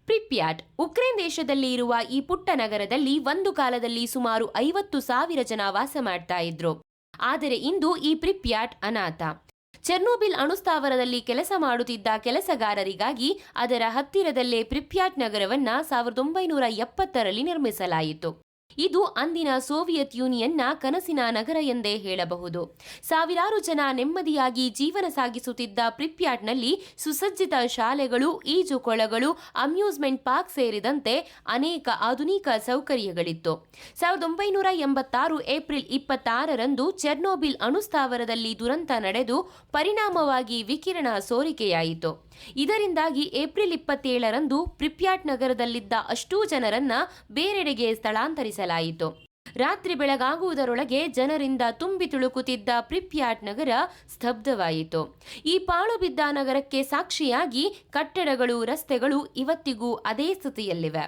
ಪ್ರಿಪ್ಯಾಟ್ Ukraine ದೇಶದಲ್ಲಿ ಇರುವ ಈ ಪುಟ್ಟ ನಗರದಲ್ಲಿ ಒಂದು ಕಾಲದಲ್ಲಿ ಸುಮಾರು 50,000 ಜನ ವಾಸ ಮಾಡ್ತಾ ಇದ್ರು. ಆದರೆ ಇಂದು ಈ ಪ್ರಿಪ್ಯಾಟ್ ಅನಾಥ. ಚೆರ್ನೋಬಿಲ್ ಅಣುಸ್ಥಾವರದಲ್ಲಿ ಕೆಲಸ ಮಾಡುತ್ತಿದ್ದ ಕೆಲಸಗಾರರಿಗಾಗಿ ಅದರ ಹತ್ತಿರದಲ್ಲೇ ಪ್ರಿಪ್ಯಾಟ್ ನಗರವನ್ನ 1970ರಲ್ಲಿ ನಿರ್ಮಿಸಲಾಯಿತು. ಇದು ಅಂದಿನ ಸೋವಿಯತ್ ಯೂನಿಯನ್ನ ಕನಸಿನ ನಗರ ಎಂದೇ ಹೇಳಬಹುದು. ಸಾವಿರಾರು ಜನ ನೆಮ್ಮದಿಯಾಗಿ ಜೀವನ ಸಾಗಿಸುತ್ತಿದ್ದ ಪ್ರಿಪ್ಯಾಟ್ನಲ್ಲಿ ಸುಸಜ್ಜಿತ ಶಾಲೆಗಳು, ಈಜುಕೊಳಗಳು, ಅಮ್ಯೂಸ್ಮೆಂಟ್ ಪಾರ್ಕ್ ಸೇರಿದಂತೆ ಅನೇಕ ಆಧುನಿಕ ಸೌಕರ್ಯಗಳಿತ್ತು. 1986 ಏಪ್ರಿಲ್ 26ರಂದು ಚೆರ್ನೋಬಿಲ್ ಅಣುಸ್ಥಾವರದಲ್ಲಿ ದುರಂತ ನಡೆದು ಪರಿಣಾಮವಾಗಿ ವಿಕಿರಣ ಸೋರಿಕೆಯಾಯಿತು. ಇದರಿಂದಾಗಿ ಏಪ್ರಿಲ್ 27ರಂದು ಪ್ರಿಪ್ಯಾಟ್ ನಗರದಲ್ಲಿದ್ದ ಅಷ್ಟೂ ಜನರನ್ನ ಬೇರೆಡೆಗೆ ಸ್ಥಳಾಂತರಿಸಲಾಯಿತು. ರಾತ್ರಿ ಬೆಳಗಾಗುವುದರೊಳಗೆ ಜನರಿಂದ ತುಂಬಿ ತುಳುಕುತ್ತಿದ್ದ ಪ್ರಿಪ್ಯಾಟ್ ನಗರ ಸ್ತಬ್ಧವಾಯಿತು. ಈ ಪಾಳು ಬಿದ್ದ ನಗರಕ್ಕೆ ಸಾಕ್ಷಿಯಾಗಿ ಕಟ್ಟಡಗಳು, ರಸ್ತೆಗಳು ಇವತ್ತಿಗೂ ಅದೇ ಸ್ಥಿತಿಯಲ್ಲಿವೆ.